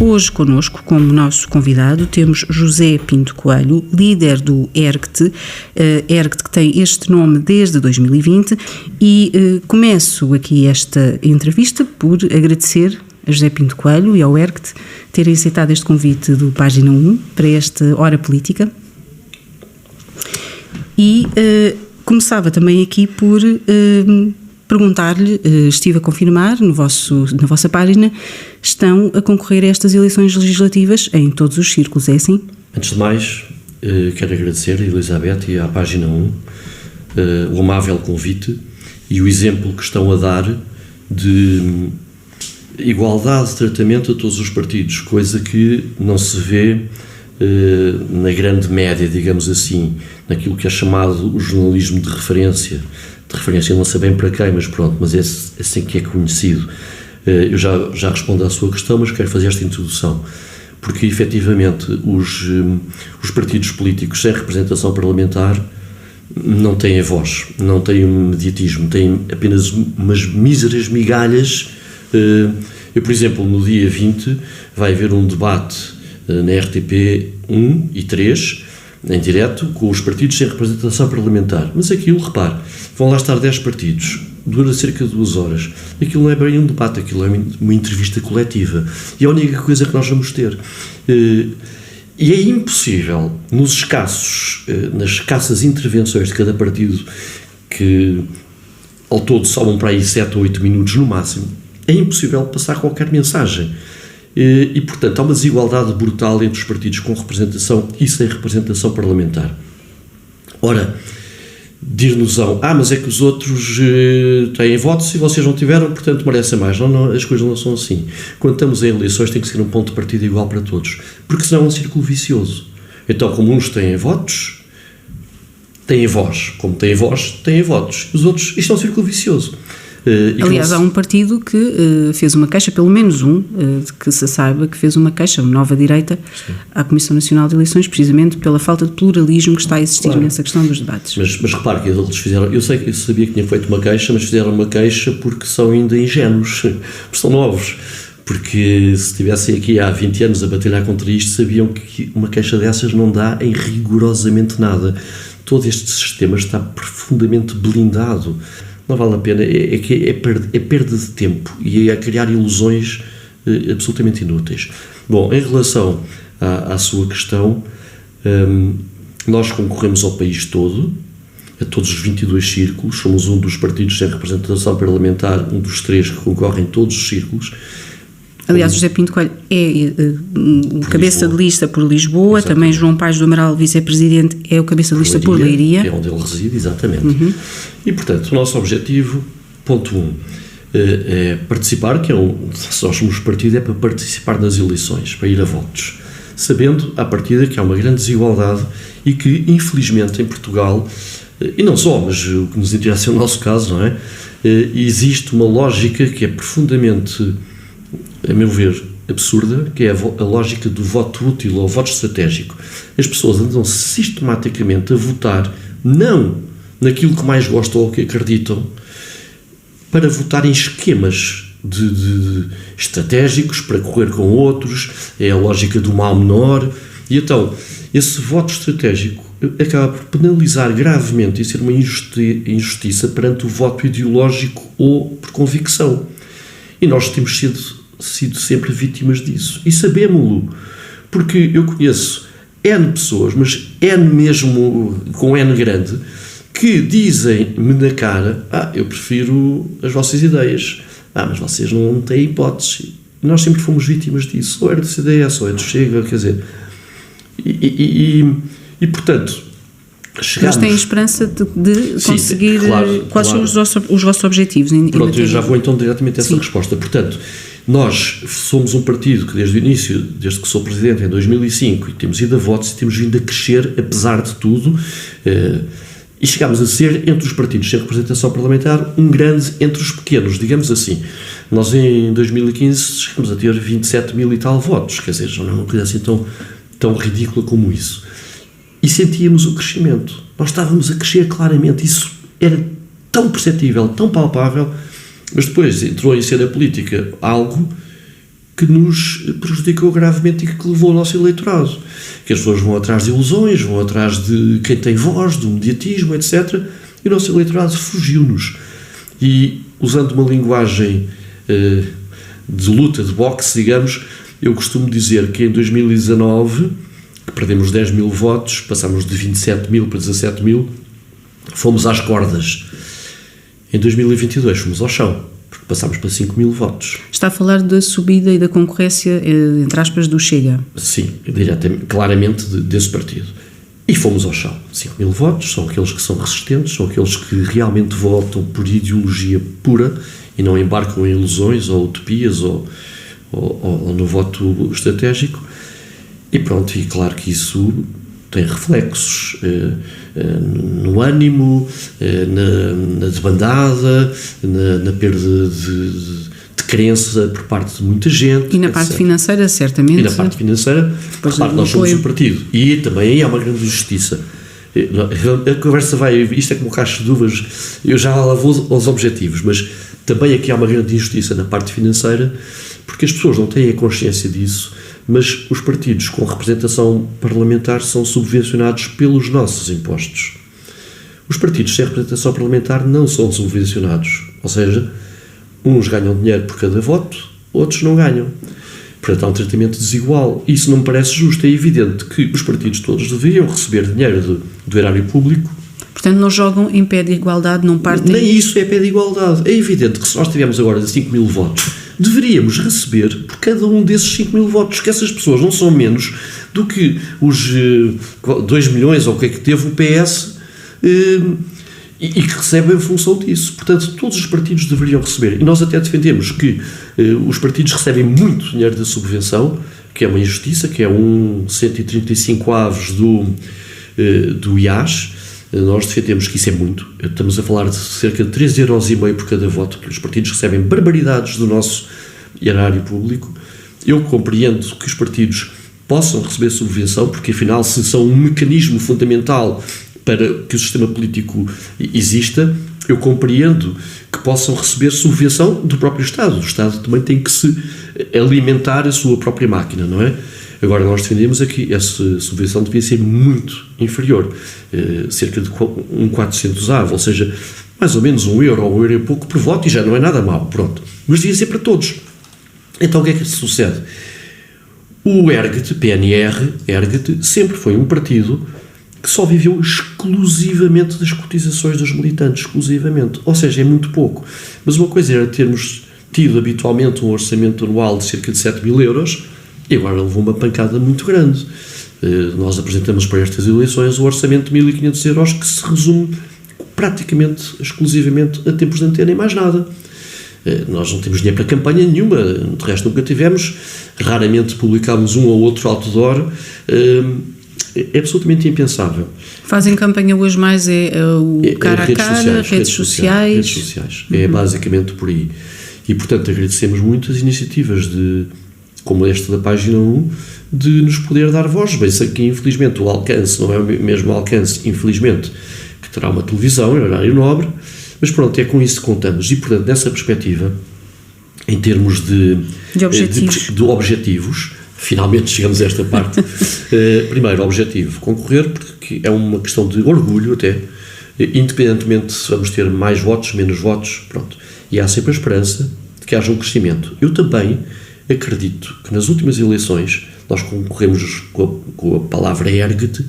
Hoje connosco, como nosso convidado, temos José Pinto Coelho, líder do ERGT, ERGT que tem este nome desde 2020, e começo aqui esta entrevista por agradecer a José Pinto Coelho e ao ERGT terem aceitado este convite do Página 1 para esta Hora Política. E começava também aqui por perguntar-lhe, estive a confirmar na vossa página, estão a concorrer a estas eleições legislativas em todos os círculos, é assim? Antes de mais, quero agradecer a Elizabeth e à Página 1 o amável convite e o exemplo que estão a dar de igualdade de tratamento a todos os partidos, coisa que não se vê na grande média, digamos assim, naquilo que é chamado o jornalismo de referência, não sei bem para quem, mas pronto, mas é assim que é conhecido. Eu já respondo à sua questão, mas quero fazer esta introdução, porque efetivamente os partidos políticos sem representação parlamentar não têm a voz, não têm um mediatismo, têm apenas umas míseras migalhas. Eu, por exemplo, no dia 20 vai haver um debate na RTP 1 e 3, em direto, com os partidos sem representação parlamentar. Mas aquilo, repare, vão lá estar 10 partidos, dura cerca de 2 horas. Aquilo não é bem um debate, aquilo é uma entrevista coletiva. E é a única coisa que nós vamos ter. E é impossível, nas escassas intervenções de cada partido, que ao todo sobam para aí 7 ou 8 minutos no máximo, é impossível passar qualquer mensagem. E, portanto, há uma desigualdade brutal entre os partidos com representação e sem representação parlamentar. Ora, dir-nos-ão, mas é que os outros têm votos e vocês não tiveram, portanto merecem mais. Não, as coisas não são assim. Quando estamos em eleições tem que ser um ponto de partida igual para todos, porque senão é um círculo vicioso. Então, como uns têm votos, têm voz. Como têm voz, têm votos. Os outros, isto é um círculo vicioso. Aliás, há um partido que fez uma queixa, pelo menos um, que se saiba que fez uma queixa, uma Nova Direita, sim, à Comissão Nacional de Eleições, precisamente pela falta de pluralismo que está a existir, claro, nessa questão dos debates. Mas repare que eles fizeram, eu sabia que tinha feito uma queixa, mas fizeram uma queixa porque são ainda ingênuos, porque são novos. Porque se estivessem aqui há 20 anos a batalhar contra isto, sabiam que uma queixa dessas não dá em rigorosamente nada. Todo este sistema está profundamente blindado. Não vale a pena, é perda de tempo e é criar ilusões absolutamente inúteis. Bom, em relação à sua questão, nós concorremos ao país todo, a todos os 22 círculos, somos um dos partidos sem representação parlamentar, um dos 3 que concorrem em todos os círculos. Aliás, José Pinto Coelho é cabeça Lisboa. De lista por Lisboa, exatamente. Também João Paes do Amaral, vice-presidente, é o cabeça de lista por Leiria. É onde ele reside, exatamente. Uhum. E, portanto, o nosso objetivo, ponto 1, é participar, se nós somos partido, é para participar nas eleições, para ir a votos, sabendo, à partida, que há uma grande desigualdade e que, infelizmente, em Portugal, e não só, mas o que nos interessa é o nosso caso, não é? Existe uma lógica que é profundamente, a meu ver, absurda, que é a lógica do voto útil ou voto estratégico. As pessoas andam sistematicamente a votar, não naquilo que mais gostam ou que acreditam, para votar em esquemas de estratégicos, para correr com outros, é a lógica do mal menor, e então, esse voto estratégico acaba por penalizar gravemente e ser uma injustiça perante o voto ideológico ou por convicção. E nós temos sido sempre vítimas disso. E sabemos-lo, porque eu conheço N pessoas, mas N mesmo com N grande, que dizem-me na cara, eu prefiro as vossas ideias, mas vocês não têm hipótese. E nós sempre fomos vítimas disso, ou é do CDS, ou é do Chega, quer dizer, e portanto, chegamos... Mas têm esperança de conseguir... Sim, claro, quais são os vossos objetivos? Pronto, eu já vou então diretamente a essa resposta. Portanto, nós somos um partido que desde o início, desde que sou presidente em 2005, e temos ido a votos e temos vindo a crescer, apesar de tudo, e chegámos a ser, entre os partidos sem representação parlamentar, um grande entre os pequenos, digamos assim. Nós em 2015 chegamos a ter 27 mil e tal votos, quer dizer, não é uma coisa assim tão ridícula como isso. E sentíamos o crescimento. Nós estávamos a crescer claramente, isso era tão perceptível, tão palpável, mas depois entrou em cena política algo que nos prejudicou gravemente e que levou ao nosso eleitorado. Que as pessoas vão atrás de ilusões, vão atrás de quem tem voz, do mediatismo, etc. E o nosso eleitorado fugiu-nos. E, usando uma linguagem de luta, de boxe, digamos, eu costumo dizer que em 2019, que perdemos 10 mil votos, passámos de 27 mil para 17 mil, fomos às cordas. Em 2022 fomos ao chão, porque passámos para 5 mil votos. Está a falar da subida e da concorrência, entre aspas, do Chega? Sim, claramente desse partido. E fomos ao chão. 5 mil votos são aqueles que são resistentes, são aqueles que realmente votam por ideologia pura e não embarcam em ilusões ou utopias ou no voto estratégico. E pronto, e claro que isso tem reflexos no ânimo, na debandada, na perda de crença por parte de muita gente. E na parte financeira, certamente. E na parte financeira, claro, nós somos um partido. E também aí há uma grande injustiça. A conversa vai, isto é como cacho de uvas, eu já lá vou aos objetivos, mas também aqui há uma grande injustiça na parte financeira, porque as pessoas não têm a consciência disso, mas os partidos com representação parlamentar são subvencionados pelos nossos impostos. Os partidos sem representação parlamentar não são subvencionados, ou seja, uns ganham dinheiro por cada voto, outros não ganham. Portanto, há um tratamento desigual. Isso não me parece justo. É evidente que os partidos todos deveriam receber dinheiro do erário público. Portanto, não jogam em pé de igualdade, não partem... Nem isso é pé de igualdade. É evidente que se nós tivermos agora 5 mil votos, deveríamos receber por cada um desses 5 mil votos, que essas pessoas não são menos do que os 2 milhões ou o que é que teve o PS e que recebem em função disso. Portanto, todos os partidos deveriam receber. E nós até defendemos que os partidos recebem muito dinheiro da subvenção, que é uma injustiça, que é 135 avos do IAS. Nós defendemos que isso é muito. Estamos a falar de cerca de 3,5 € por cada voto, que os partidos recebem barbaridades do nosso erário público. Eu compreendo que os partidos possam receber subvenção, porque afinal, se são um mecanismo fundamental para que o sistema político exista, eu compreendo que possam receber subvenção do próprio Estado. O Estado também tem que se alimentar a sua própria máquina, não é? Agora, nós defendemos aqui essa subvenção devia ser muito inferior, cerca de 400 avos, ou seja, mais ou menos 1 € ou 1 € e pouco por voto, e já não é nada mau, pronto. Mas devia ser para todos. Então, o que é que sucede? O PNR, sempre foi um partido que só viveu exclusivamente das cotizações dos militantes, exclusivamente. Ou seja, é muito pouco. Mas uma coisa era termos tido habitualmente um orçamento anual de cerca de 7 mil € e agora levou uma pancada muito grande. Nós apresentamos para estas eleições um orçamento de 1.500 € que se resume praticamente, exclusivamente a tempos de antena e mais nada. Nós não temos dinheiro para campanha nenhuma, de resto nunca tivemos, raramente publicámos um ou outro outdoor. É absolutamente impensável. Fazem campanha hoje mais o cara a cara, redes sociais. É basicamente por aí. E, portanto, agradecemos muito as iniciativas como esta da página 1, de nos poder dar voz. Bem, sei que infelizmente o alcance não é o mesmo alcance, infelizmente, que terá uma televisão em horário nobre, mas pronto, é com isso que contamos. E, portanto, nessa perspectiva, em termos de objetivos, finalmente chegamos a esta parte. Primeiro, objetivo, concorrer, porque é uma questão de orgulho até, independentemente se vamos ter mais votos, menos votos, pronto. E há sempre a esperança de que haja um crescimento. Eu também acredito que nas últimas eleições nós concorremos com a palavra ergue-te,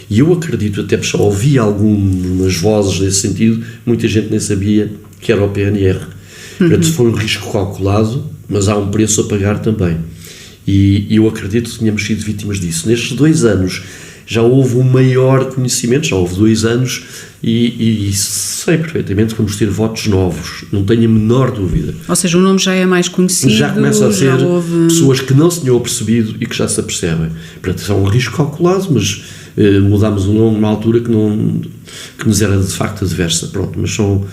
e eu acredito, até porque já ouvi algumas vozes nesse sentido, muita gente nem sabia que era o PNR. Portanto, foi um risco calculado, mas há um preço a pagar também. E eu acredito que tínhamos sido vítimas disso. Nestes 2 anos já houve um maior conhecimento, já houve 2 anos, e sei perfeitamente que vamos ter votos novos, não tenho a menor dúvida. Ou seja, o nome já é mais conhecido, já começa a ser pessoas que não se tinham apercebido e que já se apercebem. Portanto, é um risco calculado, mas mudámos o nome numa altura que nos era de facto adversa. Pronto, mas são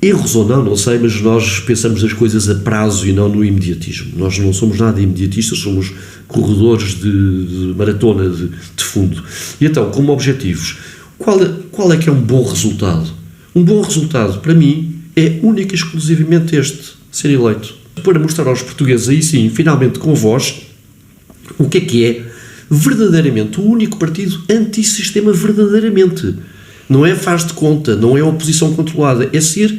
erros ou não sei, mas nós pensamos as coisas a prazo e não no imediatismo. Nós não somos nada imediatistas, somos corredores de maratona de fundo. E então, como objetivos, qual é que é um bom resultado? Um bom resultado, para mim, é único e exclusivamente este, ser eleito. para mostrar aos portugueses, aí sim, finalmente com voz, o que é verdadeiramente o único partido antissistema verdadeiramente. Não é faz de conta, não é oposição controlada, é ser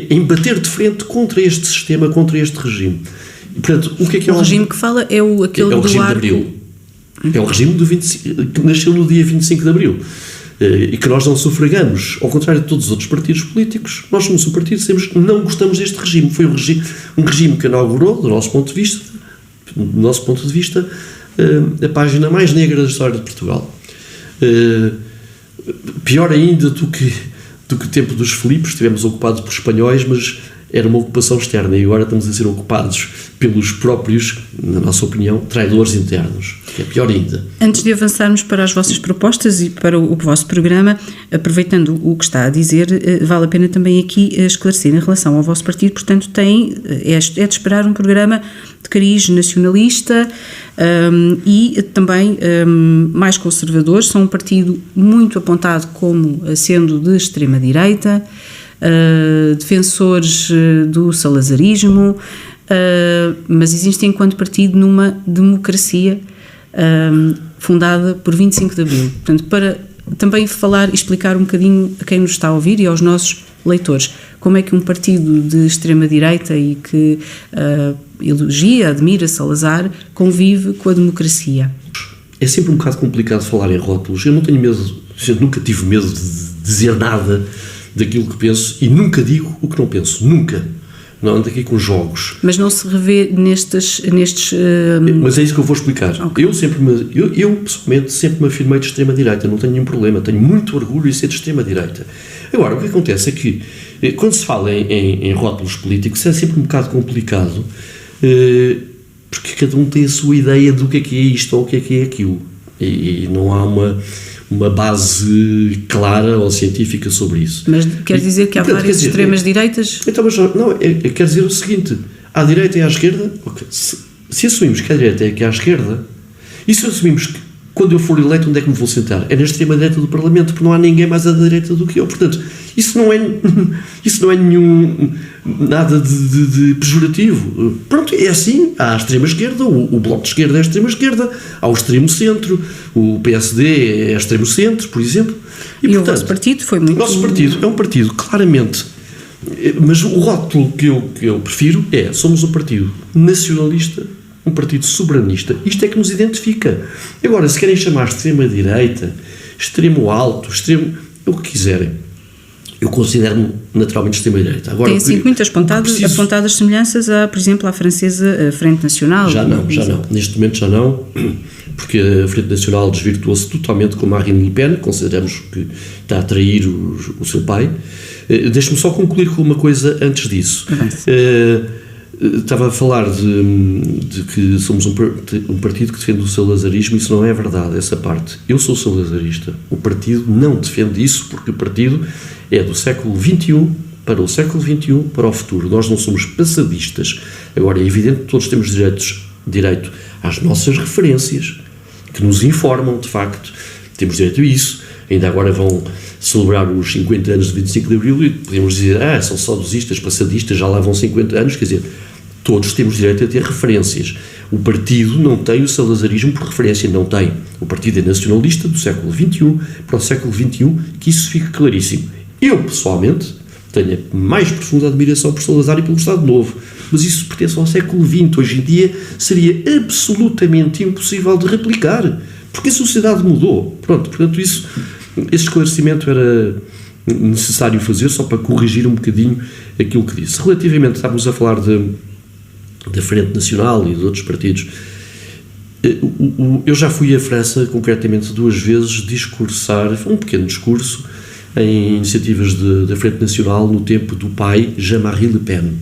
em bater de frente contra este sistema, contra este regime. E, portanto, o que é o regime que fala é aquele do regime arco. de Abril. É o regime que nasceu no dia 25 de Abril e que nós não sufragamos, ao contrário de todos os outros partidos políticos. Nós somos um partido que não gostamos deste regime. Foi um regime que inaugurou, do nosso ponto de vista, a página mais negra da história de Portugal. Pior ainda do que o tempo dos Filipos, estivemos ocupados por espanhóis, mas era uma ocupação externa, e agora estamos a ser ocupados pelos próprios, na nossa opinião, traidores internos, que é pior ainda. Antes de avançarmos para as vossas propostas e para o vosso programa, aproveitando o que está a dizer, vale a pena também aqui esclarecer em relação ao vosso partido. Portanto, é de esperar um programa de cariz nacionalista e também mais conservadores. São um partido muito apontado como sendo de extrema-direita, defensores do salazarismo, mas existem enquanto partido numa democracia fundada por 25 de Abril. Portanto, para também falar e explicar um bocadinho a quem nos está a ouvir e aos nossos leitores, como é que um partido de extrema-direita e que elogia, admira Salazar, convive com a democracia. É sempre um bocado complicado falar em rótulos. Eu não tenho medo, nunca tive medo de dizer nada daquilo que penso, e nunca digo o que não penso, nunca. Não ando aqui com jogos. Mas não se revê nestes Mas é isso que eu vou explicar. Okay. Eu pessoalmente sempre me afirmei de extrema-direita, não tenho nenhum problema, tenho muito orgulho em ser de extrema-direita. Agora, o que acontece é que, quando se fala em rótulos políticos, é sempre um bocado complicado, porque cada um tem a sua ideia do que é isto ou o que é aquilo. E não há uma base clara ou científica sobre isso. Mas quer dizer que há várias extremas-direitas? Então, mas não, quer dizer o seguinte: à direita e à esquerda, okay, se assumimos que a direita é que à esquerda, e se assumimos que quando eu for eleito, onde é que me vou sentar? É na extrema-direita do Parlamento, porque não há ninguém mais à direita do que eu. Portanto, isso não é nada de pejorativo. Pronto, é assim. Há a extrema-esquerda, o Bloco de Esquerda é a extrema-esquerda, há o extremo-centro, o PSD é extremo-centro, por exemplo. E portanto, o vosso partido foi muito... O nosso partido é um partido, claramente, mas o rótulo que eu prefiro somos um partido nacionalista, um partido soberanista. Isto é que nos identifica. Agora, se querem chamar extrema-direita, extremo alto, extremo... o que quiserem. Eu considero-me naturalmente extrema-direita. Agora, tem sim muitas apontadas semelhanças, por exemplo, à francesa Frente Nacional. Já não. Neste momento já não, porque a Frente Nacional desvirtuou-se totalmente com Marine Le Pen, consideramos que está a trair o seu pai. Deixe-me só concluir com uma coisa antes disso. Estava a falar de que somos um partido que defende o salazarismo. Isso não é verdade, essa parte. Eu sou salazarista. O partido não defende isso, porque o partido é do século XXI para o século XXI, para o futuro. Nós não somos passadistas. Agora, é evidente que todos temos direito às nossas referências, que nos informam, de facto. Temos direito a isso. Ainda agora vão celebrar os 50 anos de 25 de Abril e podemos dizer, são saudosistas, passadistas, já lá vão 50 anos, quer dizer, todos temos direito a ter referências. O partido não tem o salazarismo por referência, não tem. O partido é nacionalista do século XXI para o século XXI, que isso fique claríssimo. Eu, pessoalmente, tenho a mais profunda admiração por Salazar e pelo Estado Novo, mas isso pertence ao século XX. Hoje em dia seria absolutamente impossível de replicar, porque a sociedade mudou. Pronto, portanto, esse esclarecimento era necessário fazer só para corrigir um bocadinho aquilo que disse. Relativamente, estávamos a falar da Frente Nacional e de outros partidos. Eu já fui à França, concretamente 2 vezes, discursar, foi um pequeno discurso, em iniciativas da Frente Nacional no tempo do pai Jean-Marie Le Pen,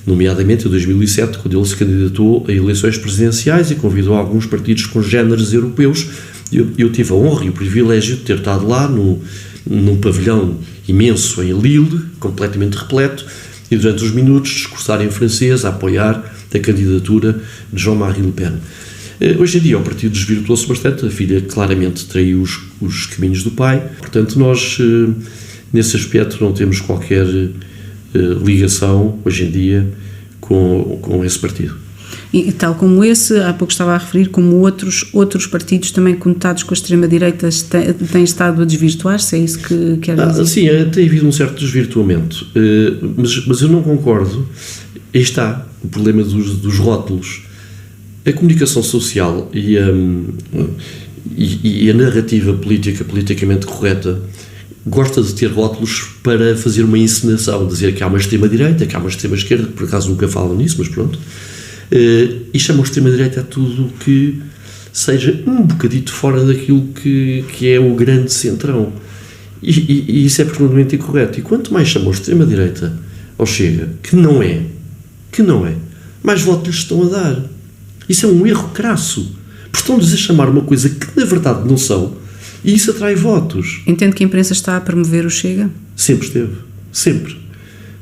nomeadamente em 2007, quando ele se candidatou a eleições presidenciais e convidou alguns partidos congêneres europeus. Eu tive a honra e o privilégio de ter estado lá num pavilhão imenso em Lille, completamente repleto, e durante uns minutos discursar em francês a apoiar a candidatura de Jean-Marie Le Pen. Hoje em dia o partido desvirtuou-se bastante, a filha claramente traiu os caminhos do pai, portanto nós nesse aspecto não temos qualquer ligação, hoje em dia, com esse partido. E tal como esse, há pouco estava a referir, como outros partidos também conotados com a extrema-direita têm estado a desvirtuar-se, é isso que quer dizer? Sim, tem havido um certo desvirtuamento, mas eu não concordo. Aí está o problema dos rótulos. A comunicação social e a narrativa politicamente correta gosta de ter rótulos para fazer uma encenação, dizer que há uma extrema-direita, que há uma extrema-esquerda, que por acaso nunca falam nisso, mas pronto. E chamam extrema-direita a tudo que seja um bocadito fora daquilo que é o grande centrão. E isso é profundamente incorreto. E quanto mais chamam extrema-direita ao Chega, que não é, mais votos lhes estão a dar. Isso é um erro crasso. Porque estão-lhes a chamar uma coisa que na verdade não são, e isso atrai votos. Entende que a imprensa está a promover o Chega? Sempre esteve. Sempre.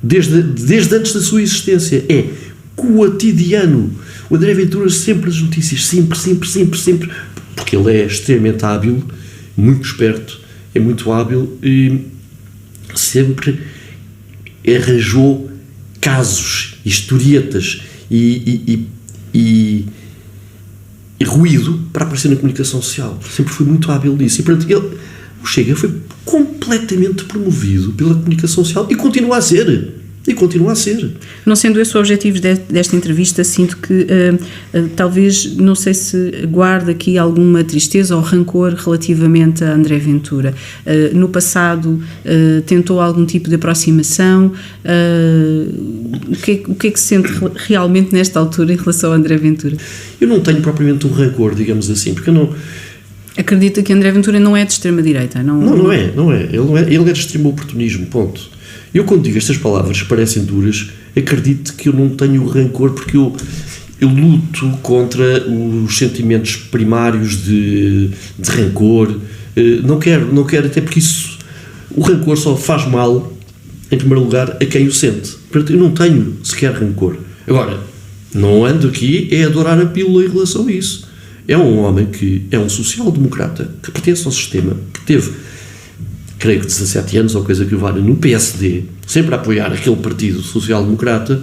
Desde antes da sua existência. É cotidiano. O André Ventura sempre as notícias, sempre, porque ele é extremamente hábil, muito esperto, é muito hábil e sempre arranjou casos, historietas e ruído para aparecer na comunicação social. Sempre foi muito hábil nisso. E, portanto, o Chega foi completamente promovido pela comunicação social e continua a ser. Não sendo esse o objetivo desta entrevista, sinto que talvez, não sei se guarda aqui alguma tristeza ou rancor relativamente a André Ventura. No passado tentou algum tipo de aproximação. O que é que se sente realmente nesta altura em relação a André Ventura? Eu não tenho propriamente um rancor, digamos assim, porque eu não... Acredita que André Ventura não é de extrema-direita? Não é. Ele é de extremo oportunismo, ponto. Eu, quando digo estas palavras que parecem duras, acredito que eu não tenho rancor, porque eu luto contra os sentimentos primários de rancor. Não quero, até porque isso, o rancor só faz mal, em primeiro lugar, a quem o sente. Portanto, eu não tenho sequer rancor. Agora, não ando aqui a adorar a pílula em relação a isso. É um homem que é um social-democrata, que pertence ao sistema, que teve, creio que 17 anos ou coisa que o valha, no PSD, sempre a apoiar aquele partido social-democrata,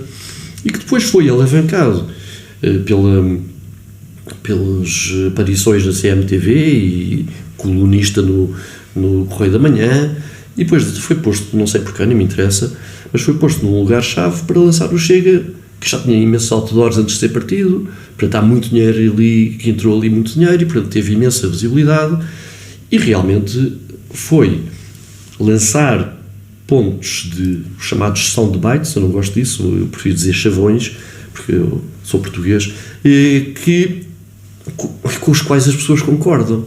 e que depois foi alavancado pelas aparições na CMTV e colunista no Correio da Manhã, e depois foi posto, não sei porquê, nem me interessa, mas foi posto num lugar-chave para lançar o Chega, que já tinha imensos outdoors antes de ser partido, portanto há muito dinheiro ali, que entrou ali muito dinheiro, e portanto teve imensa visibilidade, e realmente foi lançar pontos de chamados soundbites, eu não gosto disso, eu prefiro dizer chavões, porque eu sou português, com os quais as pessoas concordam.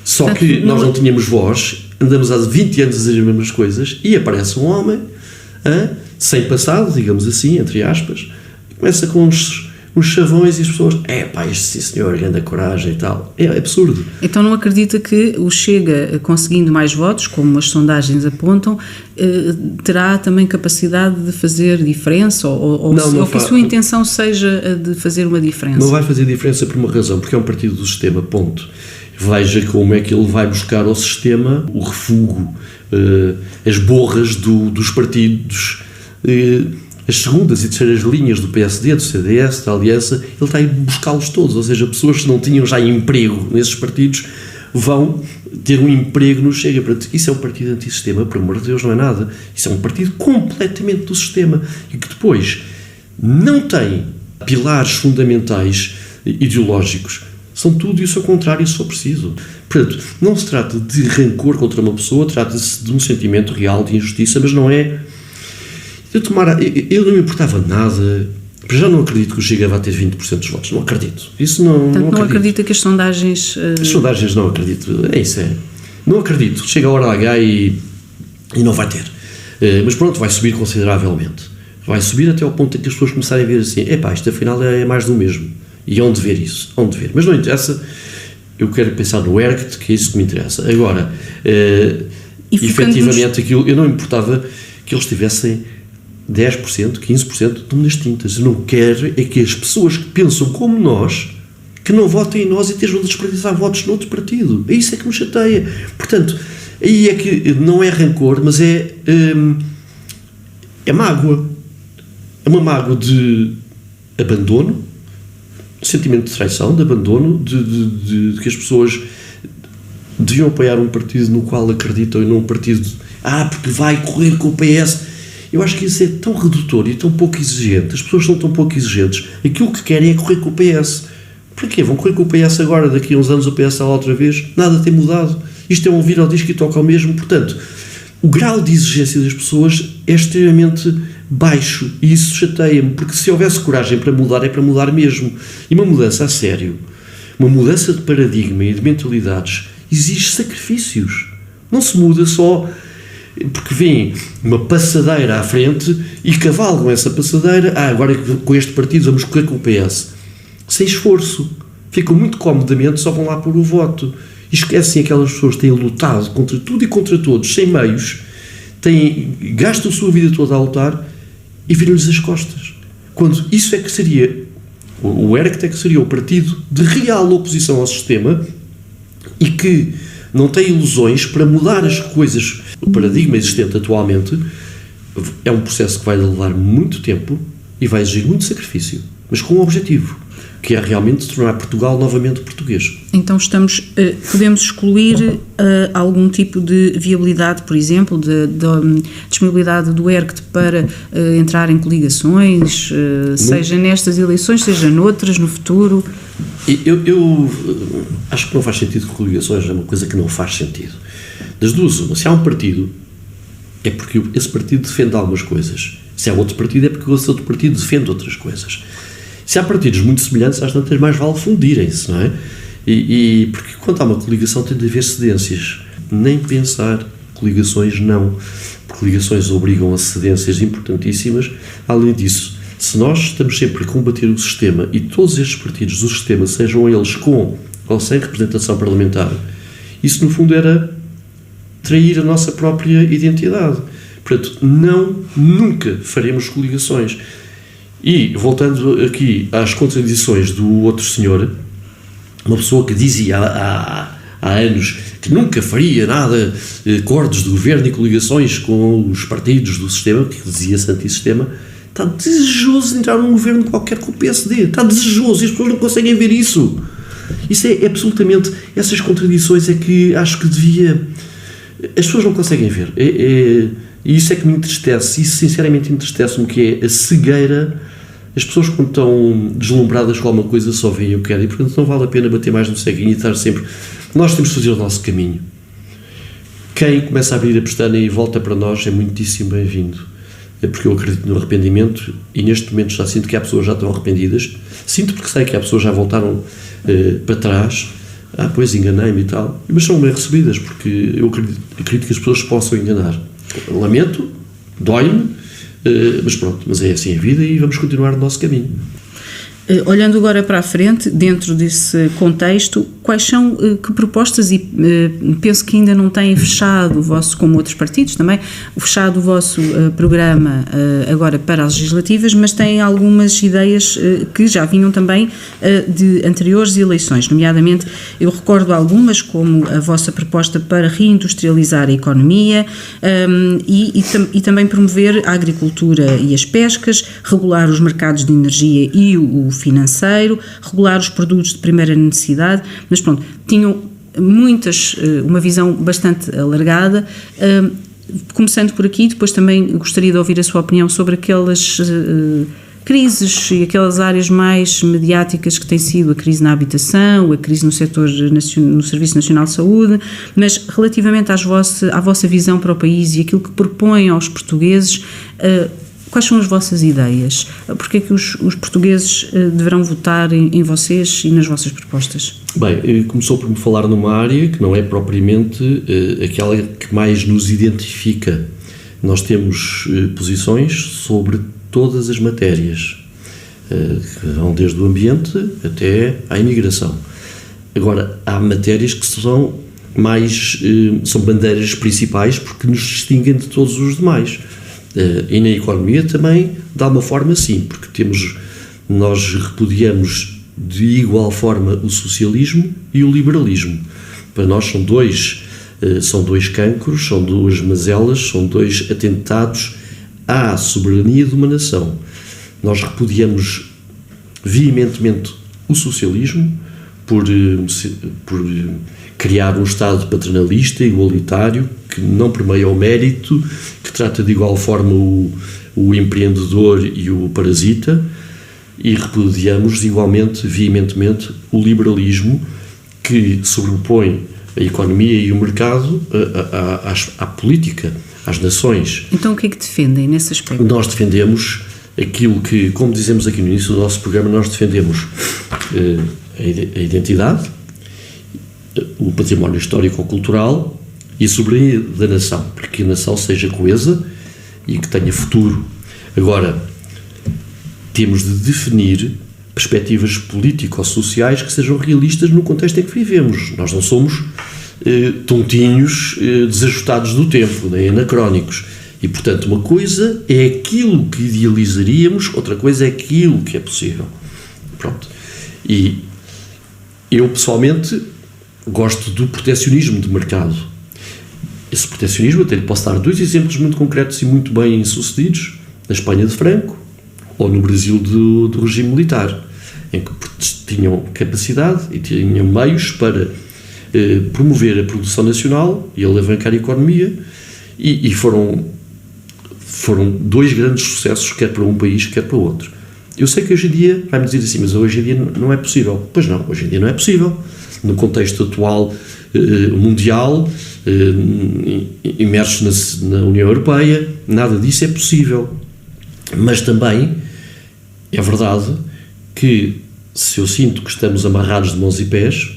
Só que nós não tínhamos voz, andamos há 20 anos a dizer as mesmas coisas, e aparece um homem, sem passado, digamos assim, entre aspas, começa com uns chavões e as pessoas, este sim senhor, grande coragem e tal. É absurdo. Então não acredita que o Chega, conseguindo mais votos, como as sondagens apontam, terá também capacidade de fazer diferença, ou que a sua intenção seja a de fazer uma diferença? Não vai fazer diferença por uma razão, porque é um partido do sistema, ponto. Veja como é que ele vai buscar ao sistema o refúgio, as borras dos partidos, as segundas e terceiras linhas do PSD, do CDS, da Aliança, ele está a ir buscá-los todos, ou seja, pessoas que não tinham já emprego nesses partidos vão ter um emprego no Chega. Isso é um partido antissistema, por amor de Deus, não é nada. Isso é um partido completamente do sistema e que depois não tem pilares fundamentais ideológicos. São tudo isso ao contrário, se for preciso. Portanto, não se trata de rancor contra uma pessoa, trata-se de um sentimento real de injustiça, mas não é... Eu não me importava nada, já não acredito que o Chega vai ter 20% dos votos, não acredito. Isso não acredito. Não acredita que as sondagens... As sondagens não acredito, não acredito. Chega a hora H e não vai ter. Mas pronto, vai subir consideravelmente. Vai subir até ao ponto em que as pessoas começarem a ver assim, isto afinal é mais do mesmo. E onde ver isso? Onde ver? Mas não interessa, eu quero pensar no ERGT, que é isso que me interessa. Agora, efetivamente, aquilo, eu não me importava que eles tivessem 10%, 15% de nas tintas. Eu não quero é que as pessoas que pensam como nós, que não votem em nós e estejam a desperdiçar votos noutro partido. É isso é que me chateia. Portanto, aí é que não é rancor, mas é é mágoa. É uma mágoa de abandono, sentimento de traição, de abandono, de que as pessoas deviam apoiar um partido no qual acreditam e não um partido porque vai correr com o PS. Eu acho que isso é tão redutor e tão pouco exigente. As pessoas são tão pouco exigentes. Aquilo que querem é correr com o PS. Para quê? Vão correr com o PS agora, daqui a uns anos o PS está lá outra vez? Nada tem mudado. Isto é um ouvir ao disco e toca ao mesmo. Portanto, o grau de exigência das pessoas é extremamente baixo e isso chateia-me, porque se houvesse coragem para mudar, é para mudar mesmo. E uma mudança a sério, uma mudança de paradigma e de mentalidades, exige sacrifícios. Não se muda só porque vem uma passadeira à frente e cavalgam essa passadeira. Agora com este partido vamos correr com o PS. Sem esforço. Ficam muito comodamente, só vão lá pôr o voto. E esquecem aquelas pessoas que têm lutado contra tudo e contra todos, sem meios, gastam a sua vida toda a lutar e viram-lhes as costas. Quando isso é que seria, o ERCT é que seria o partido de real oposição ao sistema e que não tem ilusões para mudar as coisas. O paradigma existente atualmente é um processo que vai levar muito tempo e vai exigir muito sacrifício, mas com um objetivo, que é realmente tornar Portugal novamente português. Então podemos excluir algum tipo de viabilidade, por exemplo, de disponibilidade do ERCT para entrar em coligações, seja nestas eleições, seja noutras, no futuro? Eu acho que não faz sentido que coligações é uma coisa que não faz sentido. Das duas, uma, se há um partido, é porque esse partido defende algumas coisas. Se há outro partido, é porque esse outro partido defende outras coisas. Se há partidos muito semelhantes, às tantas mais vale fundirem-se, não é? E porque quando há uma coligação tem de haver cedências. Nem pensar, coligações não. Porque coligações obrigam a cedências importantíssimas. Além disso, se nós estamos sempre a combater o sistema e todos estes partidos do sistema, sejam eles com ou sem representação parlamentar, isso no fundo era trair a nossa própria identidade. Portanto, nunca faremos coligações. E, voltando aqui às contradições do outro senhor, uma pessoa que dizia há anos que nunca faria nada, acordos de governo e coligações com os partidos do sistema, que dizia-se antissistema, está desejoso de entrar num governo qualquer com o PSD. Está desejoso e as pessoas não conseguem ver isso. Isso é absolutamente... Essas contradições é que acho que devia... As pessoas não conseguem ver. E isso é que me entristece. Isso sinceramente entristece-me, que é a cegueira. As pessoas, quando estão deslumbradas com alguma coisa, só veem o que querem. E, portanto, não vale a pena bater mais no ceguinho e estar sempre... Nós temos de fazer o nosso caminho. Quem começa a abrir a pestana e volta para nós é muitíssimo bem-vindo. É porque eu acredito no arrependimento e, neste momento, já sinto que há pessoas que já estão arrependidas. Sinto porque sei que há pessoas que já voltaram para trás. Pois enganei-me e tal. Mas são bem recebidas, porque eu acredito que as pessoas se possam enganar. Lamento, dói-me, mas pronto, mas é assim a vida e vamos continuar no nosso caminho. Olhando agora para a frente, dentro desse contexto, quais são, que propostas, e penso que ainda não têm fechado o vosso, como outros partidos também, fechado o vosso programa agora para as legislativas, mas têm algumas ideias que já vinham também de anteriores eleições, nomeadamente, eu recordo algumas, como a vossa proposta para reindustrializar a economia e também promover a agricultura e as pescas, regular os mercados de energia e o financeiro, regular os produtos de primeira necessidade, mas pronto, tinham uma visão bastante alargada, começando por aqui. Depois também gostaria de ouvir a sua opinião sobre aquelas crises e aquelas áreas mais mediáticas que têm sido a crise na habitação, a crise no setor, no Serviço Nacional de Saúde, mas relativamente à vossa visão para o país e aquilo que propõem aos portugueses, quais são as vossas ideias? Porque é que os portugueses deverão votar em vocês e nas vossas propostas? Bem, começou por me falar numa área que não é propriamente aquela que mais nos identifica. Nós temos posições sobre todas as matérias, que vão desde o ambiente até à imigração. Agora, há matérias que são bandeiras principais porque nos distinguem de todos os demais. E na economia também, de alguma forma, sim, porque nós repudiamos de igual forma o socialismo e o liberalismo. Para nós são dois cancros, são duas mazelas, são dois atentados à soberania de uma nação. Nós repudiamos veementemente o socialismo por criar um Estado paternalista, igualitário, que não permeia o mérito, que trata de igual forma o empreendedor e o parasita, e repudiamos igualmente, veementemente, o liberalismo que sobrepõe a economia e o mercado à política, às nações. Então o que é que defendem nesse aspecto? Nós defendemos aquilo que, como dizemos aqui no início do nosso programa, nós defendemos a identidade, o património histórico-cultural e a soberania da nação, para que a nação seja coesa e que tenha futuro. Agora, temos de definir perspectivas político-sociais que sejam realistas no contexto em que vivemos. Nós não somos tontinhos, desajustados do tempo, nem anacrónicos. E, portanto, uma coisa é aquilo que idealizaríamos, outra coisa é aquilo que é possível. Pronto. E eu, pessoalmente, gosto do protecionismo de mercado. Esse protecionismo, até lhe posso dar 2 exemplos muito concretos e muito bem sucedidos, na Espanha de Franco ou no Brasil do regime militar, em que tinham capacidade e tinham meios para promover a produção nacional e alavancar a economia, e foram 2 grandes sucessos, quer para um país, quer para o outro. Eu sei que hoje em dia, vai-me dizer assim, mas hoje em dia não é possível. Pois não, hoje em dia não é possível. No contexto atual mundial, imersos na União Europeia, nada disso é possível. Mas também é verdade que, se eu sinto que estamos amarrados de mãos e pés,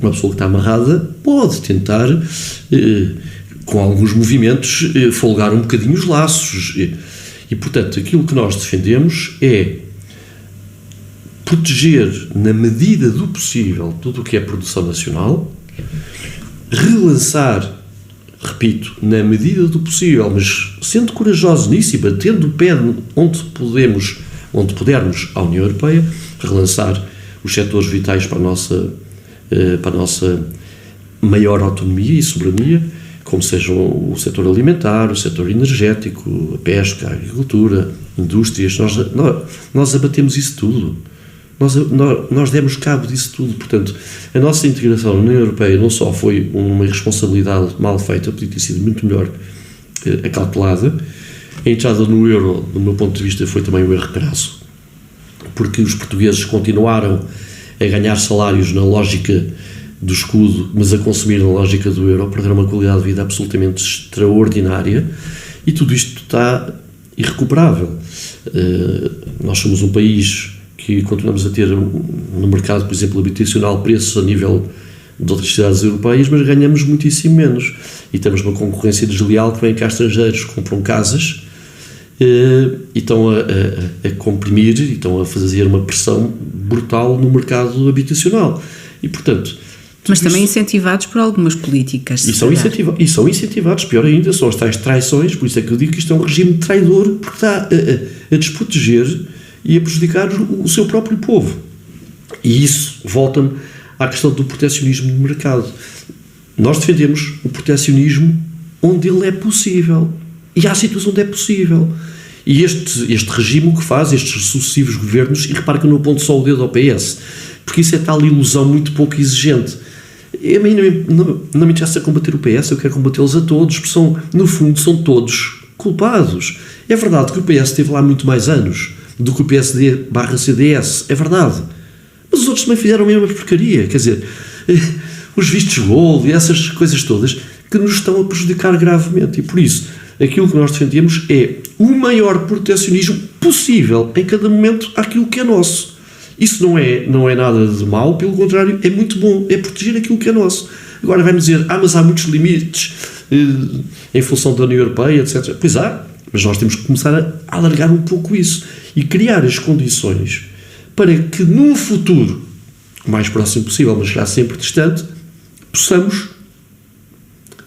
uma pessoa que está amarrada pode tentar, com alguns movimentos, folgar um bocadinho os laços. E, portanto, aquilo que nós defendemos é proteger, na medida do possível, tudo o que é produção nacional, relançar, repito, na medida do possível, mas sendo corajosos nisso e batendo o pé onde pudermos à União Europeia, relançar os setores vitais para a nossa maior autonomia e soberania, como sejam o setor alimentar, o setor energético, a pesca, a agricultura, indústrias. Nós abatemos isso tudo. Nós demos cabo disso tudo. Portanto, a nossa integração na União Europeia não só foi uma irresponsabilidade mal feita, podia ter sido muito melhor acautelada. A entrada no euro, do meu ponto de vista, foi também um erro crasso, porque os portugueses continuaram a ganhar salários na lógica do escudo, mas a consumir na lógica do euro, perderam uma qualidade de vida absolutamente extraordinária, e tudo isto está irrecuperável. Nós somos um país que continuamos a ter no mercado, por exemplo, habitacional, preços a nível de outras cidades europeias, mas ganhamos muitíssimo menos. E temos uma concorrência desleal que vem cá estrangeiros, compram casas e estão a comprimir e estão a fazer uma pressão brutal no mercado habitacional. E, portanto... Mas também incentivados por algumas políticas. E são incentivados, pior ainda, são as tais traições, por isso é que eu digo que isto é um regime traidor, porque está a desproteger e a prejudicar o seu próprio povo. E isso volta-me à questão do protecionismo de mercado. Nós defendemos o protecionismo onde ele é possível. E há sítios onde é possível. E este regime o que faz, estes sucessivos governos, e repare que eu não aponto só o dedo ao PS, porque isso é tal ilusão muito pouco exigente. A mim não me interessa combater o PS, eu quero combatê-los a todos, porque no fundo são todos culpados. É verdade que o PS esteve lá muito mais anos do que o PSD/CDS, é verdade. Mas os outros também fizeram a mesma porcaria, quer dizer, os vistos gold e essas coisas todas que nos estão a prejudicar gravemente. E por isso, aquilo que nós defendemos é o maior protecionismo possível em cada momento àquilo que é nosso. Isso não é nada de mau, pelo contrário, é muito bom, é proteger aquilo que é nosso. Agora vai-me dizer, mas há muitos limites em função da União Europeia, etc. Pois há, mas nós temos que começar a alargar um pouco isso e criar as condições para que num futuro, o mais próximo possível, mas já sempre distante, possamos,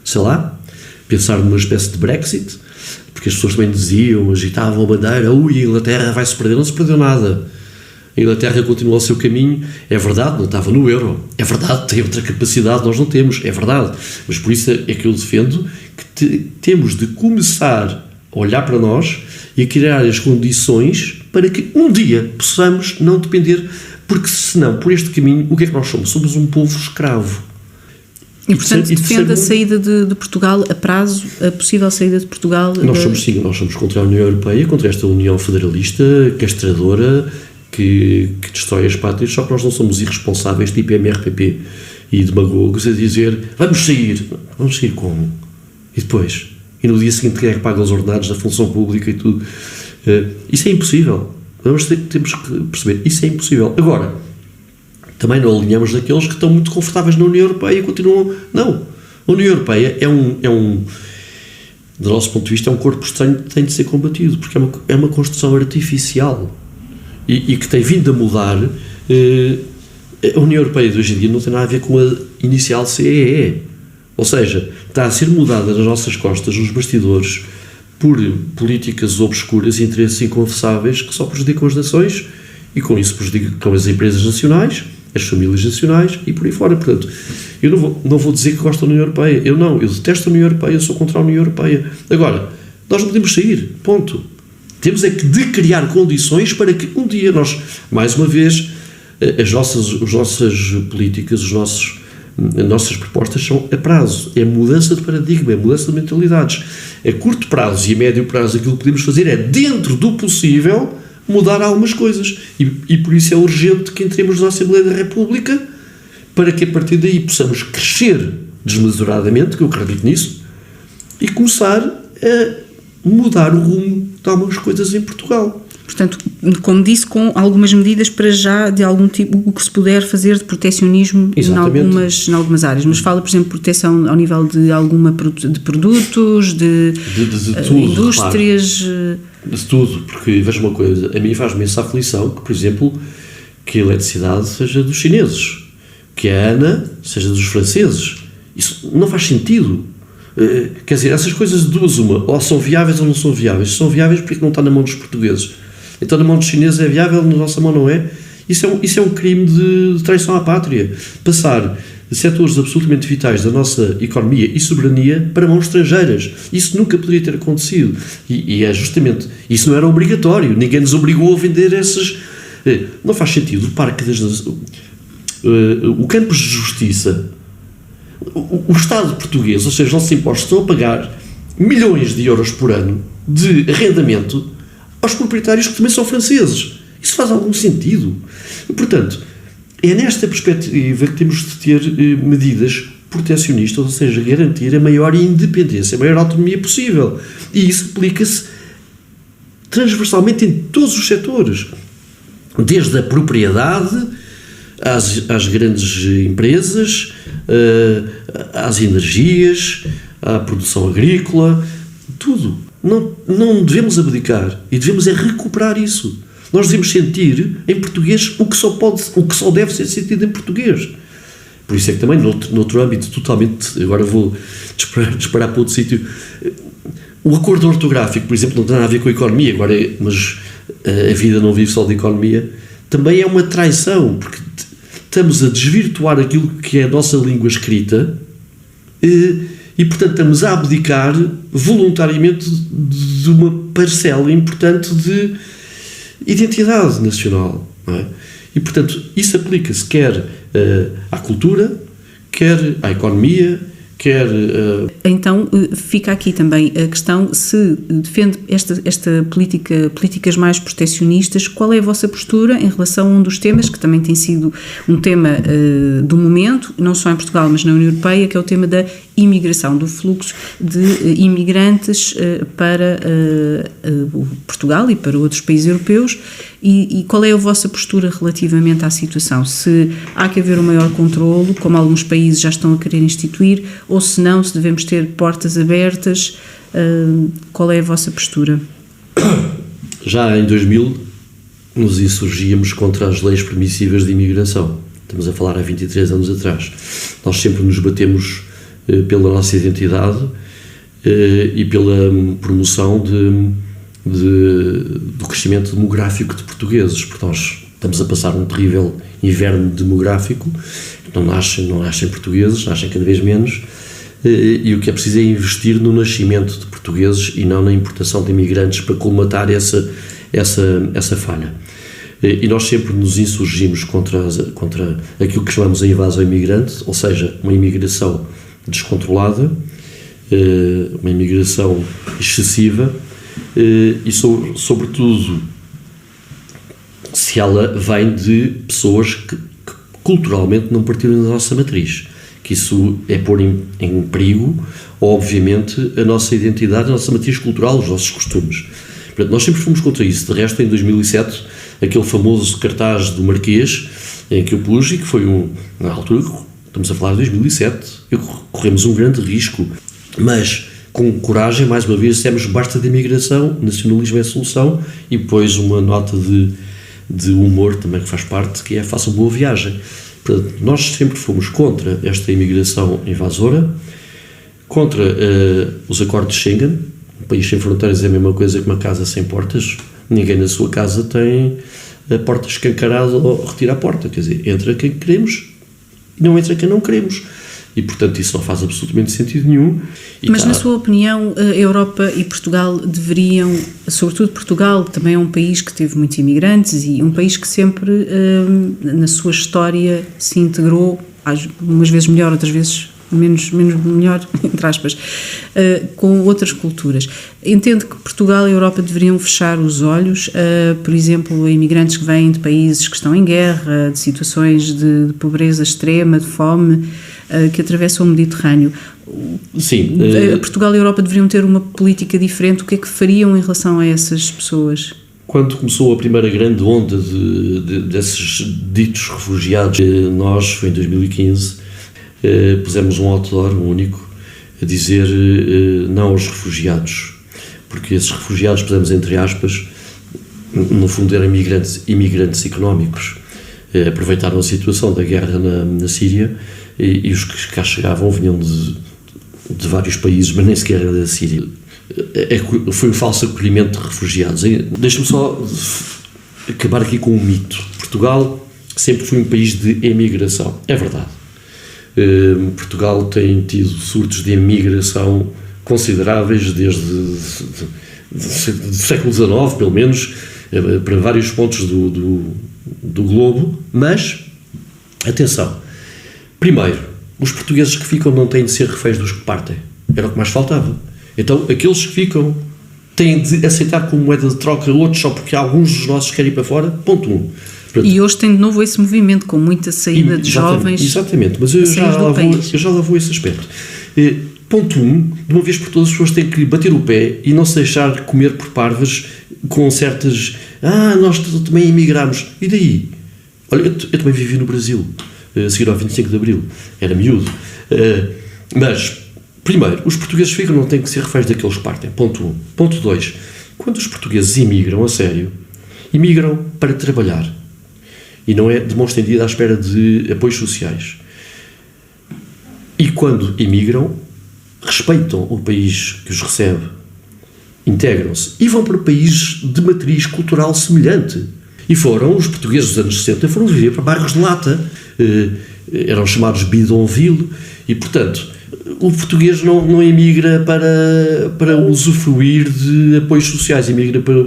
sei lá, pensar numa espécie de Brexit, porque as pessoas também diziam, agitavam a bandeira, a Inglaterra vai se perder, não se perdeu nada. A Inglaterra continuou o seu caminho, é verdade, não estava no euro, é verdade, tem outra capacidade, nós não temos, é verdade, mas por isso é que eu defendo que temos de começar a olhar para nós e a criar as condições para que um dia possamos não depender, porque senão, por este caminho, o que é que nós somos? Somos um povo escravo. E, portanto, defende a saída de Portugal a prazo, a possível saída de Portugal? Nós somos contra a União Europeia, contra esta União Federalista, castradora, que destrói as pátrias, só que nós não somos irresponsáveis, tipo MRPP e demagogos, a dizer, vamos sair como? E depois? E no dia seguinte quem é que paga os ordenados da função pública e tudo? Isso é impossível. Temos que perceber, isso é impossível. Agora, também não alinhamos daqueles que estão muito confortáveis na União Europeia e continuam... Não. A União Europeia do nosso ponto de vista, é um corpo estranho que tem de ser combatido, porque é uma construção artificial e que tem vindo a mudar. A União Europeia de hoje em dia não tem nada a ver com a inicial CEE. Ou seja, está a ser mudada nas nossas costas, nos bastidores, por políticas obscuras e interesses inconfessáveis que só prejudicam as nações e com isso prejudicam as empresas nacionais, as famílias nacionais e por aí fora. Portanto, eu não vou dizer que gosto da União Europeia. Eu detesto a União Europeia, eu sou contra a União Europeia. Agora, nós não podemos sair, ponto. Temos é que de criar condições para que um dia nós, mais uma vez, as nossas políticas, as nossas propostas são a prazo, é mudança de paradigma, é mudança de mentalidades. A curto prazo e a médio prazo aquilo que podemos fazer é, dentro do possível, mudar algumas coisas e por isso é urgente que entremos na Assembleia da República para que a partir daí possamos crescer desmesuradamente, que eu acredito nisso, e começar a mudar o rumo de algumas coisas em Portugal. Portanto, como disse, com algumas medidas para já de algum tipo, o que se puder fazer de protecionismo em algumas áreas. Mas fala, por exemplo, proteção ao nível de produtos, de tudo, indústrias... Claro. De tudo, porque veja uma coisa, a mim faz-me essa aflição que, por exemplo, que a eletricidade seja dos chineses, que a ANA seja dos franceses. Isso não faz sentido. Quer dizer, essas coisas de duas uma, ou são viáveis ou não são viáveis. Se são viáveis, porque não está na mão dos portugueses? Então na mão dos chineses é viável, na nossa mão não é? Isso é um crime de traição à pátria. Passar setores absolutamente vitais da nossa economia e soberania para mãos estrangeiras. Isso nunca poderia ter acontecido. E é justamente... Isso não era obrigatório. Ninguém nos obrigou a vender esses... Não faz sentido. O Parque das Nações... O Campos de Justiça... O Estado português, ou seja, os nossos impostos, estão a pagar milhões de euros por ano de arrendamento aos proprietários que também são franceses. Isso faz algum sentido? Portanto, é nesta perspectiva que temos de ter medidas protecionistas, ou seja, garantir a maior independência, a maior autonomia possível. E isso aplica-se transversalmente em todos os setores, desde a propriedade às grandes empresas, às energias, à produção agrícola, tudo. Não devemos abdicar e devemos é recuperar isso. Nós devemos sentir em português o que só deve ser sentido em português. Por isso é que também, noutro âmbito totalmente, agora vou disparar para outro sítio, o acordo ortográfico, por exemplo, não tem nada a ver com a economia, mas a vida não vive só de economia, também é uma traição, porque estamos a desvirtuar aquilo que é a nossa língua escrita e portanto, estamos a abdicar voluntariamente de uma parcela importante de identidade nacional, não é? E, portanto, isso aplica-se quer à cultura, quer à economia, quer... Então, fica aqui também a questão, se defende esta políticas mais proteccionistas, qual é a vossa postura em relação a um dos temas, que também tem sido um tema do momento, não só em Portugal, mas na União Europeia, que é o tema da imigração, do fluxo de imigrantes para Portugal e para outros países europeus, e qual é a vossa postura relativamente à situação? Se há que haver um maior controlo, como alguns países já estão a querer instituir, ou se não, se devemos ter portas abertas, qual é a vossa postura? Já em 2000 nos insurgíamos contra as leis permissivas de imigração. Estamos a falar há 23 anos atrás. Nós sempre nos batemos pela nossa identidade e pela promoção do crescimento demográfico de portugueses, porque nós estamos a passar um terrível inverno demográfico, não nascem portugueses, nascem cada vez menos, e o que é preciso é investir no nascimento de portugueses e não na importação de imigrantes para colmatar essa falha. E nós sempre nos insurgimos contra aquilo que chamamos a invasão imigrante, ou seja, uma imigração descontrolada, uma imigração excessiva e, sobretudo, se ela vem de pessoas que culturalmente não partiram da nossa matriz, que isso é pôr em perigo, obviamente, a nossa identidade, a nossa matriz cultural, os nossos costumes. Portanto, nós sempre fomos contra isso. De resto, em 2007, aquele famoso cartaz do Marquês, em que eu pus, e que foi na altura, estamos a falar de 2007, corremos um grande risco, mas com coragem, mais uma vez, dissemos basta de imigração, nacionalismo é a solução, e depois uma nota de humor também que faz parte, que é façam boa viagem. Portanto, nós sempre fomos contra esta imigração invasora, contra os acordos de Schengen. Um país sem fronteiras é a mesma coisa que uma casa sem portas. Ninguém na sua casa tem a porta escancarada ou retira a porta. Quer dizer, entra quem queremos e não entra quem não queremos. E, portanto, isso não faz absolutamente sentido nenhum. Mas, na sua opinião, a Europa e Portugal deveriam, sobretudo Portugal, que também é um país que teve muitos imigrantes e um país que sempre, na sua história, se integrou, umas vezes melhor, outras vezes menos melhor, entre aspas, com outras culturas. Entende que Portugal e a Europa deveriam fechar os olhos, por exemplo, a imigrantes que vêm de países que estão em guerra, de situações de pobreza extrema, de fome, que atravessam o Mediterrâneo. Sim. Portugal e a Europa deveriam ter uma política diferente. O que é que fariam em relação a essas pessoas? Quando começou a primeira grande onda desses ditos refugiados, nós, foi em 2015, pusemos um outdoor único a dizer não aos refugiados, porque esses refugiados, pusemos entre aspas, no fundo eram imigrantes económicos. Aproveitaram a situação da guerra na Síria e os que cá chegavam vinham de vários países, mas nem sequer era da Síria. Foi um falso acolhimento de refugiados. Deixa-me só acabar aqui com um mito. Portugal sempre foi um país de emigração. É verdade. Portugal tem tido surtos de emigração consideráveis desde o século XIX, pelo menos, para vários pontos do globo, mas, atenção, primeiro, os portugueses que ficam não têm de ser reféns dos que partem, era o que mais faltava. Então, aqueles que ficam têm de aceitar como moeda de troca outros só porque alguns dos nossos querem ir para fora, ponto 1. Portanto, e hoje tem de novo esse movimento, com muita saída de jovens. Exatamente, mas eu já lá vou esse aspecto. Ponto 1, de uma vez por todas, as pessoas têm que bater o pé e não se deixar comer por parvas com certas... nós também emigramos. E daí? Olha, eu também vivi no Brasil, a seguir ao 25 de Abril. Era miúdo. Mas, primeiro, os portugueses ficam, não têm que ser reféns daqueles que partem. Ponto 1. Ponto 2. Quando os portugueses imigram, a sério, imigram para trabalhar. E não é de mão estendida à espera de apoios sociais. E quando imigram, respeitam o país que os recebe, integram-se e vão para países de matriz cultural semelhante. E os portugueses dos anos 60 foram viver para bairros de lata, eram chamados bidonville, e portanto o português não emigra para usufruir de apoios sociais, emigra para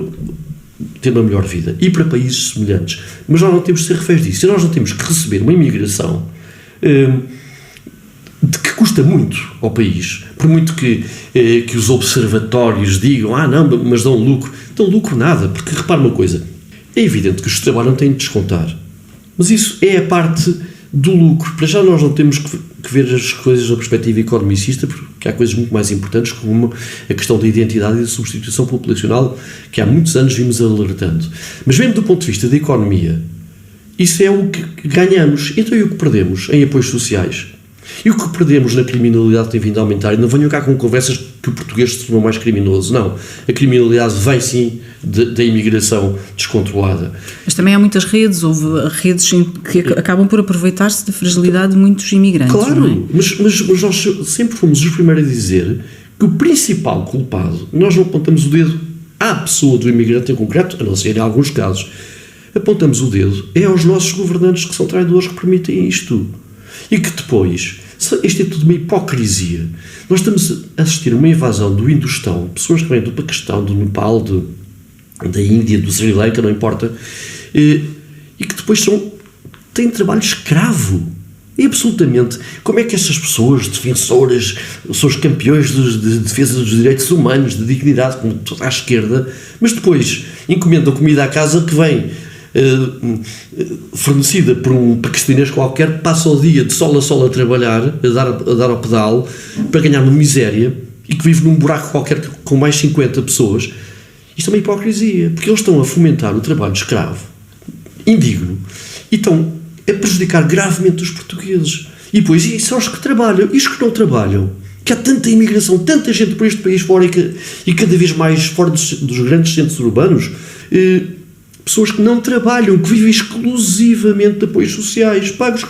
ter uma melhor vida e para países semelhantes. Mas nós não temos de ser reféns disso, e nós não temos que receber uma imigração de que custa muito ao país, por muito que os observatórios digam, não, mas dão lucro nada, porque repara uma coisa, é evidente que os que trabalham têm de descontar, mas isso é a parte do lucro. Para já nós não temos que ver as coisas da perspectiva economicista, porque há coisas muito mais importantes, como a questão da identidade e da substituição populacional, que há muitos anos vimos alertando. Mas mesmo do ponto de vista da economia, isso é o que ganhamos. Então, e o que perdemos em apoios sociais? E o que perdemos na criminalidade tem vindo a aumentar? E não venham cá com conversas que o português se tornou mais criminoso. Não. A criminalidade vem, sim, da imigração descontrolada. Mas também há muitas redes. Houve redes que acabam por aproveitar-se da fragilidade de muitos imigrantes. Claro, não é? mas nós sempre fomos os primeiros a dizer que o principal culpado, nós não apontamos o dedo à pessoa do imigrante em concreto, a não ser em alguns casos, apontamos o dedo aos nossos governantes, que são traidores, que permitem isto. E que depois Isto é tudo uma hipocrisia. Nós estamos a assistir a uma invasão do Hindustão, pessoas que vêm do Paquistão, do Nepal, da Índia, do Sri Lanka, não importa, e que depois têm trabalho escravo. E absolutamente, como é que essas pessoas, defensoras, são os campeões de defesa dos direitos humanos, de dignidade, como toda a esquerda, mas depois encomendam comida à casa que vem fornecida por um paquistanês qualquer, passa o dia de sol a sol a trabalhar, a dar ao pedal, para ganhar uma miséria, e que vive num buraco qualquer com mais 50 pessoas. Isto é uma hipocrisia, porque eles estão a fomentar o trabalho escravo, indigno, e estão a prejudicar gravemente os portugueses. E depois, e são os que trabalham, e os que não trabalham, que há tanta imigração, tanta gente por este país fora e cada vez mais fora dos grandes centros urbanos, pessoas que não trabalham, que vivem exclusivamente de apoios sociais, pagos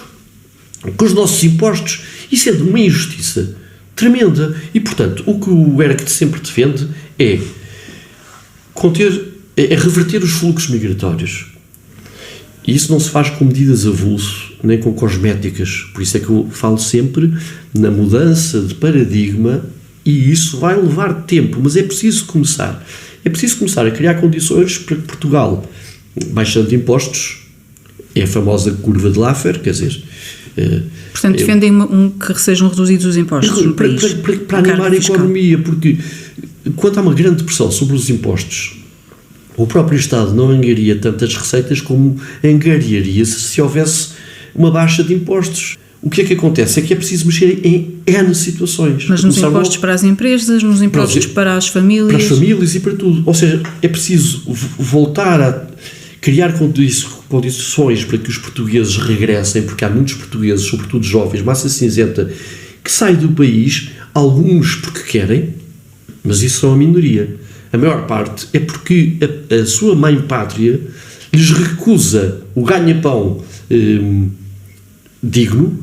com os nossos impostos. Isso é de uma injustiça tremenda. E, portanto, o que o ERCT sempre defende é reverter os fluxos migratórios. E isso não se faz com medidas avulso, nem com cosméticas. Por isso é que eu falo sempre na mudança de paradigma, e isso vai levar tempo, mas é preciso começar. É preciso começar a criar condições para que Portugal, baixando impostos, é a famosa curva de Laffer, quer dizer... Portanto, defendem que sejam reduzidos os impostos no país. Para animar a economia, porque quando há uma grande pressão sobre os impostos, o próprio Estado não angaria tantas receitas como angariaria se houvesse uma baixa de impostos. O que é que acontece? É que é preciso mexer em N situações. Mas nos impostos para as empresas, nos impostos para as famílias... Para as famílias e para tudo. Ou seja, é preciso voltar a criar condições para que os portugueses regressem, porque há muitos portugueses, sobretudo jovens, massa cinzenta, que saem do país, alguns porque querem, mas isso são a minoria. A maior parte é porque a sua mãe pátria lhes recusa o ganha-pão digno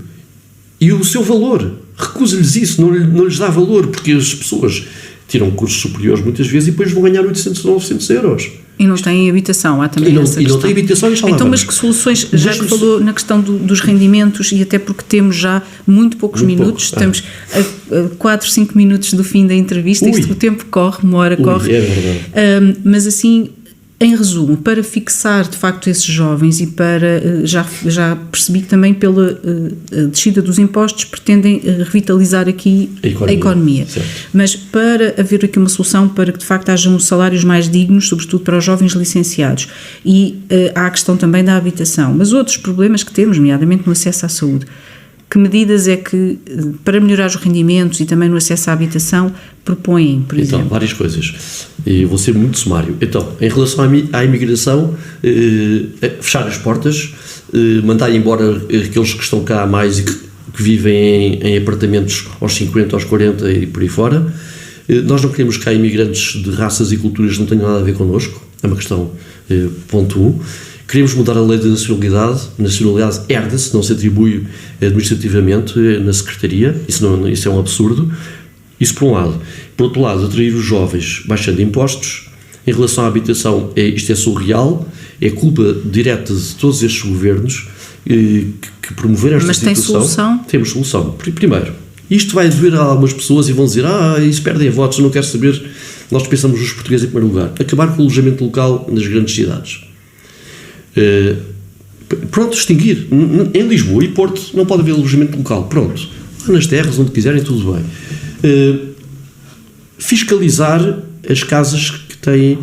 e o seu valor. Recusa-lhes isso, não lhes dá valor, porque as pessoas tiram cursos superiores muitas vezes e depois vão ganhar 800 ou 900 euros. E não têm habitação, há também essa questão. E não têm habitação, e então, mas que soluções, já que falou na questão dos rendimentos, e até porque temos já muito poucos minutos, estamos a 4, 5 minutos do fim da entrevista, o tempo corre, uma hora corre. É verdade. Mas assim, em resumo, para fixar de facto esses jovens e para, já percebi que também pela descida dos impostos pretendem revitalizar aqui a economia. Mas para haver aqui uma solução para que de facto hajam salários mais dignos, sobretudo para os jovens licenciados, e há a questão também da habitação, mas outros problemas que temos, nomeadamente no acesso à saúde. Que medidas é que, para melhorar os rendimentos e também no acesso à habitação, propõem, por exemplo? Então, várias coisas. E vou ser muito sumário. Então, em relação à imigração, fechar as portas, mandar embora aqueles que estão cá a mais e que vivem em apartamentos aos 50, aos 40 e por aí fora. Nós não queremos cá imigrantes de raças e culturas que não tenham nada a ver connosco. É uma questão, ponto 1. Queremos mudar a lei da nacionalidade. A nacionalidade herda-se, não se atribui administrativamente na Secretaria. Isso é um absurdo. Isso por um lado. Por outro lado, atrair os jovens baixando impostos. Em relação à habitação, isto é surreal. É culpa direta de todos estes governos que promoveram esta situação. Mas tem solução? Temos solução. Primeiro, isto vai doer a algumas pessoas e vão dizer isso perdem votos, não quero saber. Nós pensamos nos portugueses em primeiro lugar. Acabar com o alojamento local nas grandes cidades. Pronto, extinguir. Em Lisboa e Porto não pode haver alojamento local. Pronto. Nas terras, onde quiserem, tudo bem. Fiscalizar as casas que têm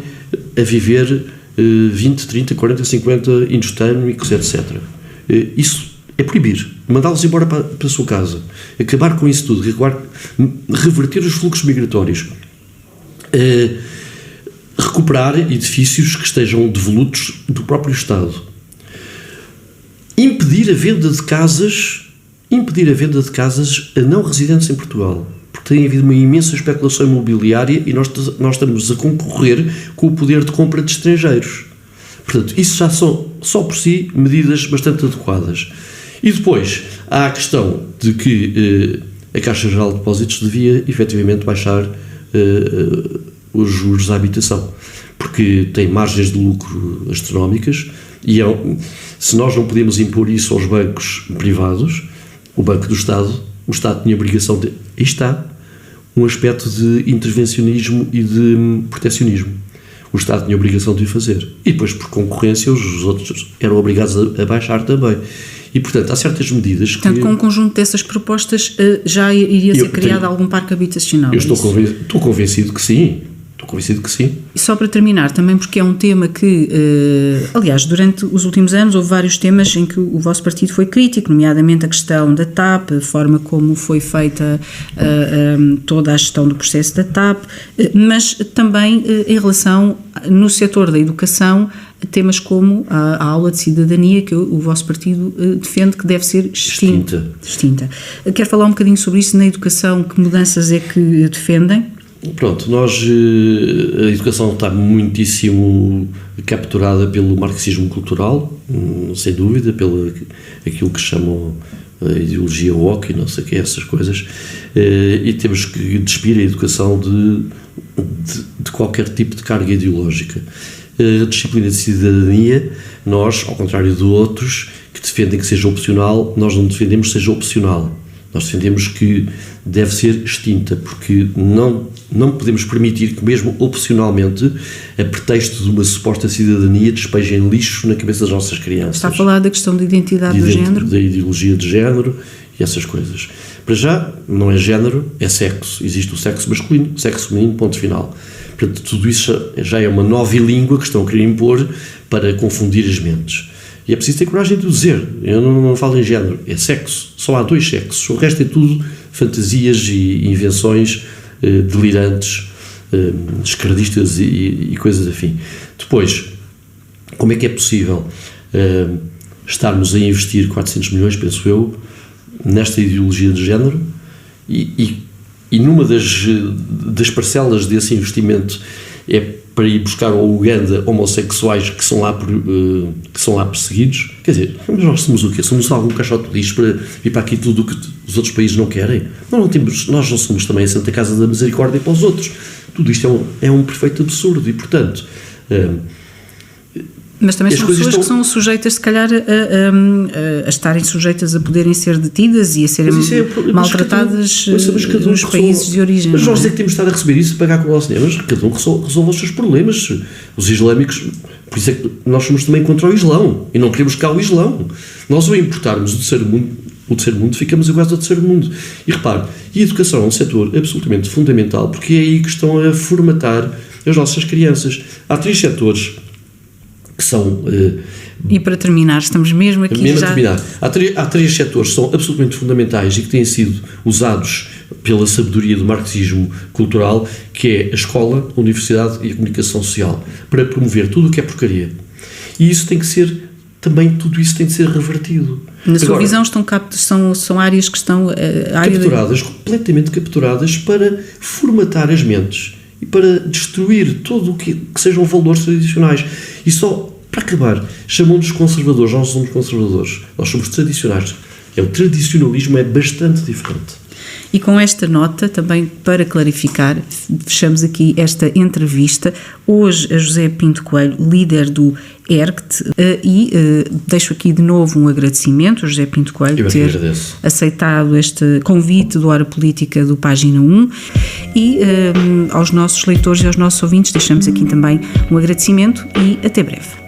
a viver 20, 30, 40, 50 indostâmicos, etc. Isso é proibir. Mandá-los embora para a sua casa. Acabar com isso tudo. Reverter os fluxos migratórios. Recuperar edifícios que estejam devolutos do próprio Estado. Impedir a venda de casas a não residentes em Portugal. Porque tem havido uma imensa especulação imobiliária e nós estamos a concorrer com o poder de compra de estrangeiros. Portanto, isso já são, só por si, medidas bastante adequadas. E depois, há a questão de que a Caixa Geral de Depósitos devia, efetivamente, baixar os juros da habitação, porque tem margens de lucro astronómicas e se nós não podemos impor isso aos bancos privados, o Banco do Estado o Estado tinha a obrigação de... Aí está um aspecto de intervencionismo e de protecionismo. O Estado tinha a obrigação de o fazer. E depois, por concorrência, os outros eram obrigados a baixar também. E, portanto, há certas medidas que... Portanto, com o conjunto dessas propostas, já iria ser criado algum parque habitacional? Eu estou convencido que sim. Estou convencido que sim. E só para terminar, também porque é um tema que, aliás, durante os últimos anos houve vários temas em que o vosso partido foi crítico, nomeadamente a questão da TAP, a forma como foi feita toda a gestão do processo da TAP, mas também em relação, no setor da educação, temas como a aula de cidadania, que o vosso partido defende que deve ser extinta. Quer falar um bocadinho sobre isso na educação? Que mudanças é que defendem? Pronto, a educação está muitíssimo capturada pelo marxismo cultural, sem dúvida, pelo aquilo que chamam a ideologia woke e não sei o que, essas coisas, e temos que despir a educação de qualquer tipo de carga ideológica. A disciplina de cidadania, nós, ao contrário de outros que defendem que seja opcional, nós não defendemos que seja opcional. Nós defendemos que deve ser extinta, porque não podemos permitir que, mesmo opcionalmente, a pretexto de uma suposta cidadania, despejem lixo na cabeça das nossas crianças. Está a falar da questão da identidade do género? Da ideologia de género e essas coisas. Para já, não é género, é sexo. Existe o sexo masculino, o sexo feminino, ponto final. Portanto, tudo isso já é uma nova língua que estão a querer impor para confundir as mentes. E é preciso ter coragem de dizer. Eu não falo em género, é sexo. Só há 2 sexos. O resto é tudo fantasias e invenções delirantes, esquerdistas e coisas afim. Depois, como é que é possível estarmos a investir 400 milhões, penso eu, nesta ideologia de género e numa das parcelas desse investimento é para ir buscar ao Uganda homossexuais que são lá perseguidos? Quer dizer, mas nós somos o quê? Somos algum caixote de lixo para vir para aqui tudo o que os outros países não querem? Nós não somos também a Santa Casa da Misericórdia para os outros. Tudo isto é um perfeito absurdo e, portanto... Mas também são pessoas que são sujeitas, se calhar, a estarem sujeitas a poderem ser detidas e a serem maltratadas nos países de origem. Mas nós é que temos de estar a receber isso e pagar com o nosso dinheiro. Mas cada um resolve os seus problemas. Os islâmicos, por isso é que nós somos também contra o Islão e não queremos cá o Islão. Nós, ao importarmos o terceiro mundo, ficamos iguais ao terceiro mundo. E repare, a educação é um setor absolutamente fundamental, porque é aí que estão a formatar as nossas crianças. Há 3 setores que são... E para terminar, estamos mesmo aqui já... terminar. Há 3 setores que são absolutamente fundamentais e que têm sido usados pela sabedoria do marxismo cultural, que é a escola, a universidade e a comunicação social, para promover tudo o que é porcaria. E isso tem que ser... Também tudo isso tem de ser revertido. Na sua visão são áreas que estão... completamente capturadas para formatar as mentes e para destruir tudo o que sejam valores tradicionais. E só, para acabar, chamam-nos conservadores. Nós somos conservadores, nós somos tradicionais. O tradicionalismo é bastante diferente. E com esta nota, também para clarificar, fechamos aqui esta entrevista, hoje a José Pinto Coelho, líder do ERCT, e deixo aqui de novo um agradecimento a José Pinto Coelho por ter aceitado este convite do Hora Política do Página 1 e aos nossos leitores e aos nossos ouvintes deixamos aqui também um agradecimento e até breve.